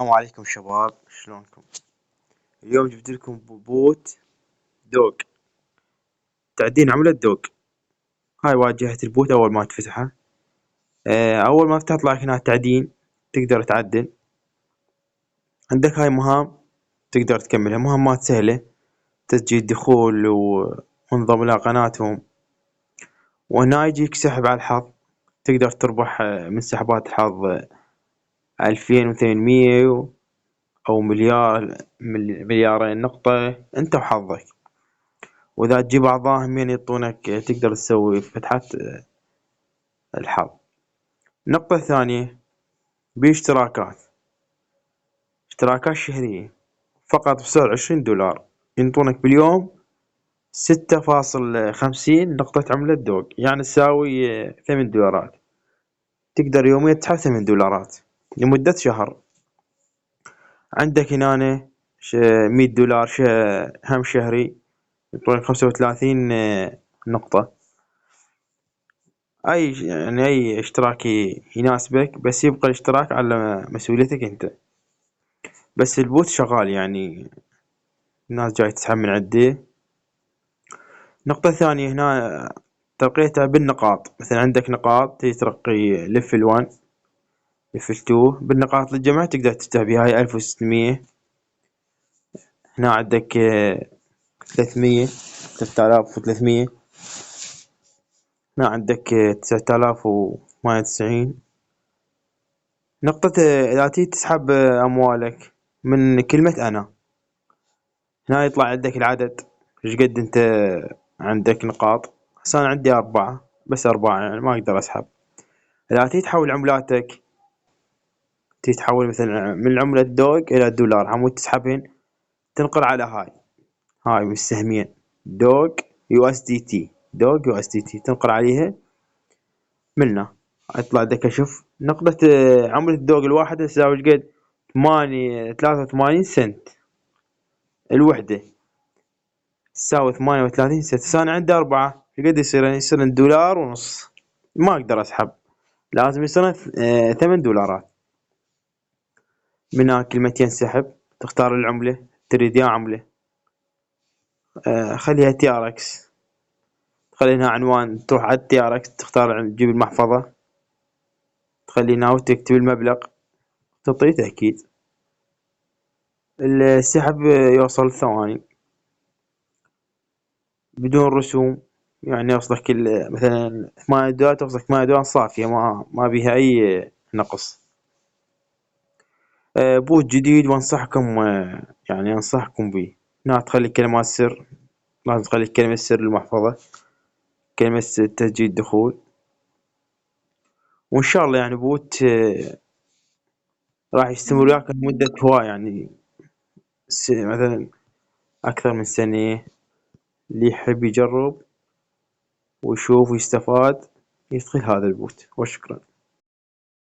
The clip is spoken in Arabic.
السلام عليكم شباب، شلونكم؟ اليوم جبت لكم بوت دوق، تعدين عملة دوق. هاي واجهة البوت أول ما تفتحه. أول ما تطلع لك هنا تعدين، تقدر تعدل. عندك هاي مهام تقدر تكملها، مهمات سهلة، تسجيل دخول وانضم إلى قناتهم. وهنا يجيك سحب على الحظ، تقدر تربح من سحبات الحظ 2800 أو مليار، مليارين نقطة، أنت وحظك. وإذا تجيب أعضاء همين يعطونك، تقدر تسوي فتحة الحظ. النقطة الثانية باشتراكات، اشتراكات شهرية فقط بسعر $20، ينطونك باليوم 6.50 نقطة عملة دوق، يعني تساوي $8. تقدر يوميا تسحب $8 لمدة شهر. عندك هنا $100 هم شهري، يعطونك 35 نقطة. أي اشتراك يناسبك، بس يبقى الاشتراك على مسؤوليتك أنت. بس البوت شغال، يعني الناس جاي تسحب من عنده. نقطة ثانية هنا ترقيتها بالنقاط، مثلا عندك نقاط ترقي ليفل 1 ليفل 2 بالنقاط اللي تجمعها، تقدر تفتح بها. هاي 1600. هنا عندك 300، 3300. هنا عندك 9098 نقطة. إذا تيجي تسحب أموالك من كلمة أنا، هنا يطلع عندك العدد، ايش قد انت عندك نقاط. هسه انا عندي 4، بس 4 يعني ما اقدر اسحب. اذا تيجي تحول عملاتك، تيجي تحول مثلا من عملة دوج الى دولار، عمود تسحبهن، تنقر على هاي بالسهمين، دوج USDT، دوج USDT، تنقر عليها. منه يطلع عندك اشوف نقطة عملة الدوج الواحدة تساوي ايش قد؟ 83 سنت الوحدة، تساوي 38 سنت. بس أنا عندي 4، قد يصير؟ يعني يصير $1.5. ما أقدر أسحب، لازم يصير $8. منها كلمتين سحب، تختار العملة تريد يا عملة. خليها TRX، تخلي هنا عنوان، تروح على TRX، تختار تجيب المحفظة، تخلي هنا وتكتب المبلغ، تعطيه تأكيد. السحب يوصل ثواني بدون رسوم، يعني يوصلك كل مثلا $8، توصلك $8 صافية، ما بيها أي نقص. بوت جديد، وانصحكم يعني انصحكم به. هنا تخلي كلمات سر، لازم تخلي كلمة سر المحفظة، كلمة تسجيل دخول. وان شاء الله يعني بوت راح يستمر وياك لمدة هواية، يعني مثلا أكثر من سنة. اللي يحب يجرب ويشوف ويستفاد يدخل هذا البوت. وشكرا.